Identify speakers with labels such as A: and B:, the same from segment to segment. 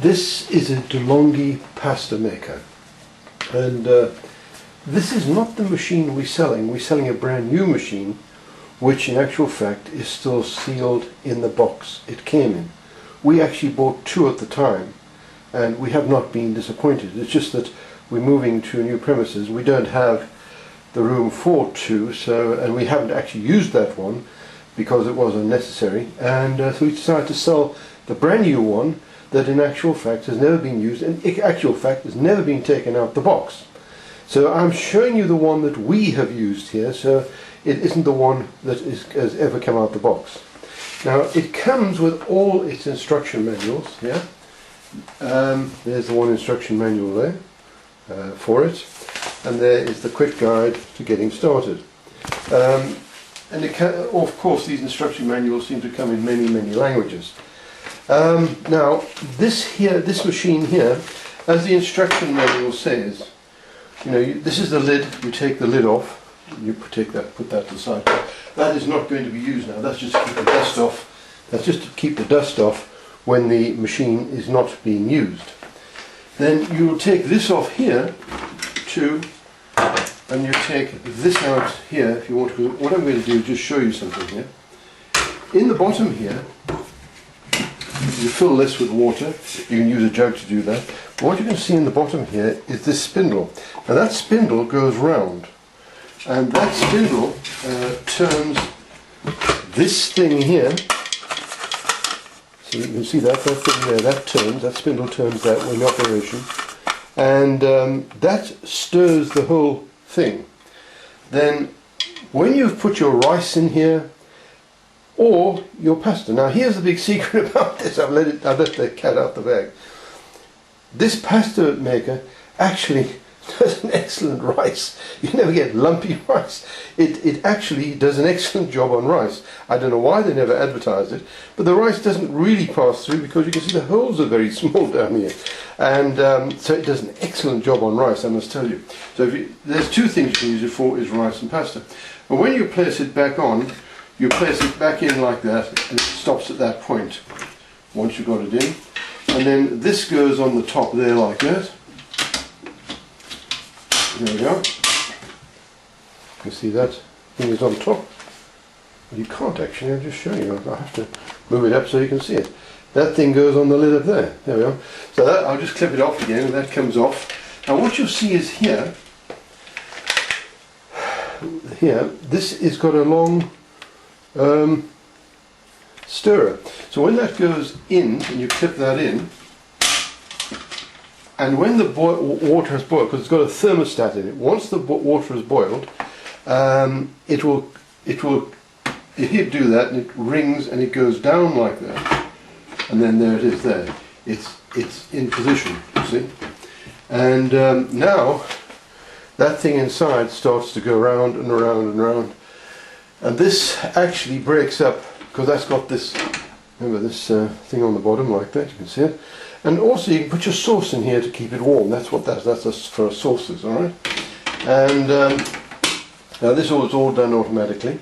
A: This is a Longhi pasta maker, and this is not the machine we're selling. We're selling a brand new machine, which in actual fact is still sealed in the box it came in. We actually bought two at the time, and we have not been disappointed. It's just that we're moving to new premises. We don't have the room for two, and we haven't actually used that one because it was unnecessary, and so we decided to sell the brand new one that in actual fact has never been used, and in actual fact has never been taken out the box. So I'm showing you the one that we have used here, so it isn't the one that has ever come out the box. Now it comes with all its instruction manuals here. There's the one instruction manual there for it, and there is the quick guide to getting started. And of course these instruction manuals seem to come in many languages. Now this machine here, as the instruction manual says, this is the lid. You take the lid off. You put that to the side. That is not going to be used now. That's just to keep the dust off. That's just to keep the dust off when the machine is not being used. Then you will take this off here too, and you take this out here if you want to. What I'm going to do is just show you something here. In the bottom here, you fill this with water. You can use a jug to do that. But what you can see in the bottom here is this spindle. And that spindle goes round. And that spindle turns this thing here. So you can see that thing there, that spindle turns that in operation. And that stirs the whole thing. Then when you've put your rice in here, or your pasta. Now here's the big secret about this. I've let the cat out the bag. This pasta maker actually does an excellent rice. You never get lumpy rice. It actually does an excellent job on rice. I don't know why they never advertised it, but the rice doesn't really pass through because you can see the holes are very small down here. And so it does an excellent job on rice, I must tell you. So there's two things you can use it for, is rice and pasta. But when you place it back on, you place it back in like that, and it stops at that point once you've got it in. And then this goes on the top there like that. There we go. You can see that thing is on top. You can't actually, I'll just show you. I have to move it up so you can see it. That thing goes on the lid up there. There we are. So that, I'll just clip it off again, and that comes off. Now what you'll see is here, this has got a long stirrer. So when that goes in, and you clip that in, and when the water has boiled, because it's got a thermostat in it, once the water is boiled, it'll do that, and it rings and it goes down like that, and then there it is there. It's in position, you see. And now that thing inside starts to go round and round and round. And this actually breaks up, because that's got this, remember this thing on the bottom like that, you can see it. And also you can put your sauce in here to keep it warm. That's what that's for sauces, alright? And now this is all done automatically.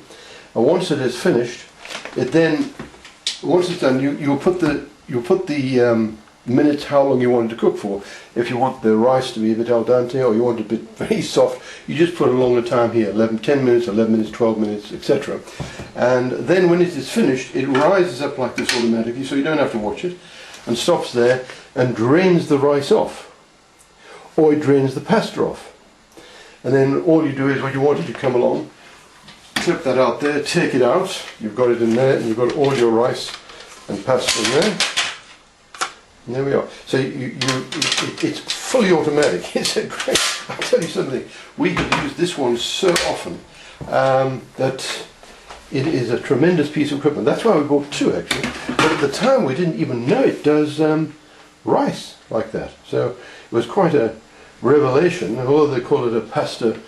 A: And once it is finished, once it's done, you'll put the minutes how long you want it to cook for. If you want the rice to be a bit al dente, or you want it a bit very soft, you just put a longer time here, 10 minutes, 11 minutes, 12 minutes, etc. And then when it is finished, it rises up like this automatically, so you don't have to watch it, and stops there and drains the rice off, or it drains the pasta off. And then all you do is, when you want it to come along, clip that out there, take it out, you've got it in there, and you've got all your rice and pasta in there. And there we are. So it's fully automatic. It's a great, I'll tell you something, we have used this one so often that it is a tremendous piece of equipment. That's why we bought two actually. But at the time we didn't even know it does rice like that. So it was quite a revelation. Although they call it a pasta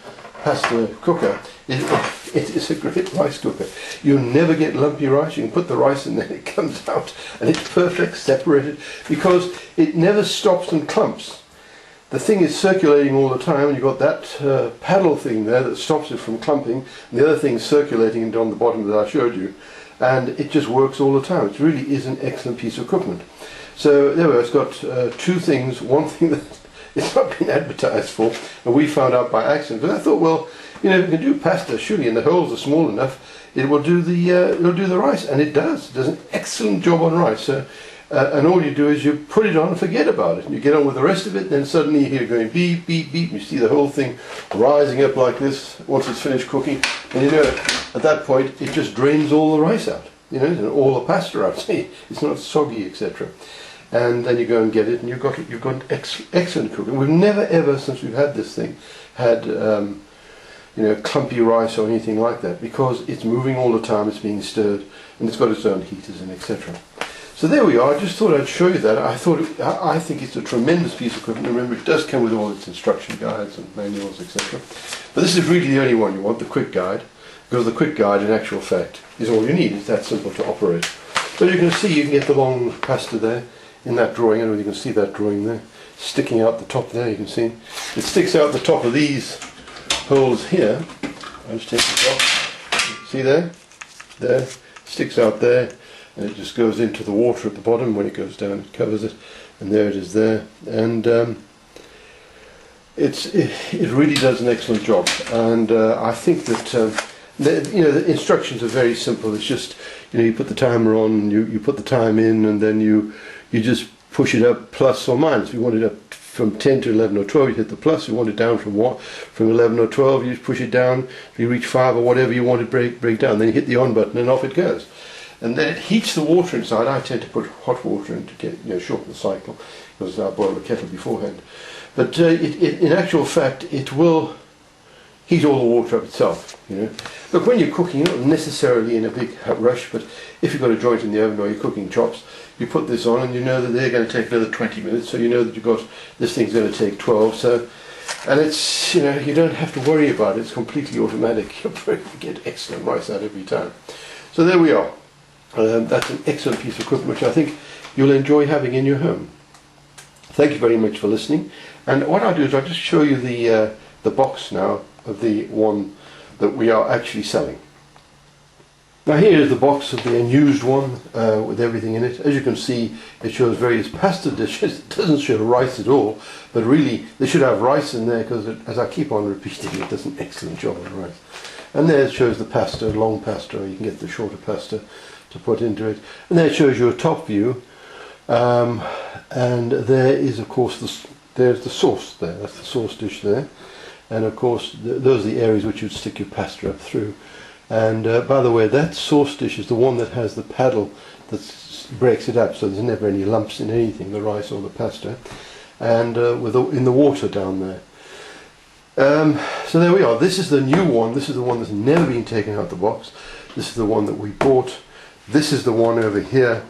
A: cooker, it is a great rice cooker. You never get lumpy rice. You can put the rice in there, it comes out, and it's perfect, separated, because it never stops and clumps. The thing is circulating all the time, and you've got that paddle thing there that stops it from clumping, and the other thing is circulating on the bottom that I showed you, and it just works all the time. It really is an excellent piece of equipment. So there we are. It's got two things. One thing that it's not been advertised for, and we found out by accident. But I thought, well, you know, if you can do pasta, surely, and the holes are small enough, it will do the rice, and it does. It does an excellent job on rice. So, and all you do is you put it on and forget about it. And you get on with the rest of it, and then suddenly you hear it going beep, beep, beep. And you see the whole thing rising up like this once it's finished cooking, and you know, at that point, it just drains all the rice out. You know, and all the pasta out. See, it's not soggy, etc. And then you go and get it, and you've got excellent cooking. We've never ever, since we've had this thing, had you know, clumpy rice or anything like that, because it's moving all the time, it's being stirred, and it's got its own heaters and etc. So there we are. I just thought I'd show you that. I think it's a tremendous piece of equipment. Remember, it does come with all its instruction guides and manuals, etc. But this is really the only one you want, the quick guide, because the quick guide, in actual fact, is all you need. It's that simple to operate. But you can see, you can get the long pasta there in that drawing. I don't know if you can see that drawing there, sticking out the top there. You can see it sticks out the top of these holes here. I'll just take this off. See there? There. Sticks out there, and it just goes into the water at the bottom. When it goes down, it covers it, and there it is there. And it really does an excellent job. And I think that the instructions are very simple. It's just, you know, you put the timer on, you put the time in, and then you just push it up plus or minus. If you want it up from 10 to 11 or 12, you hit the plus. If you want it down from 11 or 12, you just push it down. If you reach 5 or whatever you want to break down, then you hit the on button and off it goes. And then it heats the water inside. I tend to put hot water in to get, you know, shorten the cycle, because I boil the kettle beforehand. But in actual fact, it will heat all the water up itself, you know. Look, when you're cooking, you're not necessarily in a big rush, but if you've got a joint in the oven or you're cooking chops, you put this on and you know that they're going to take another 20 minutes, so you know that you've got, this thing's going to take 12, so, and it's, you know, you don't have to worry about it, it's completely automatic. You'll get excellent rice out every time. So there we are. That's an excellent piece of equipment which I think you'll enjoy having in your home. Thank you very much for listening, and what I'll do is I'll just show you the box now of the one that we are actually selling. Now here is the box of the unused one with everything in it. As you can see, it shows various pasta dishes. It doesn't show rice at all, but really they should have rice in there, because as I keep on repeating, it does an excellent job on rice. And there it shows the pasta, long pasta, or you can get the shorter pasta to put into it. And there it shows you a top view, and there is, of course, there's the sauce there. That's the sauce dish there. And of course, those are the areas which you'd stick your pasta up through. And by the way, that sauce dish is the one that has the paddle that breaks it up, so there's never any lumps in anything, the rice or the pasta. And in the water down there. So there we are. This is the new one. This is the one that's never been taken out of the box. This is the one that we bought. This is the one over here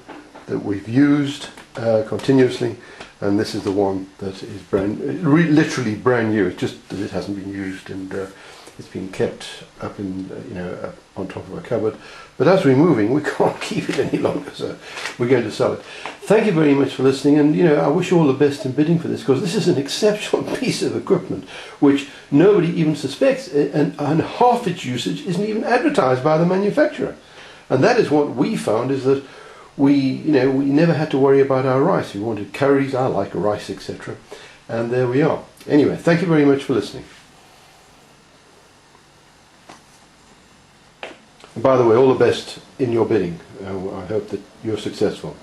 A: that we've used continuously. And this is the one that is literally brand new. It's just that it hasn't been used, and it's been kept up in, up on top of a cupboard. But as we're moving, we can't keep it any longer, so we're going to sell it. Thank you very much for listening, and I wish you all the best in bidding for this, because this is an exceptional piece of equipment which nobody even suspects, and half its usage isn't even advertised by the manufacturer. And that is what we found, is that we never had to worry about our rice. We wanted curries, I like rice, etc. And there we are. Anyway, thank you very much for listening. And by the way, all the best in your bidding. I hope that you're successful.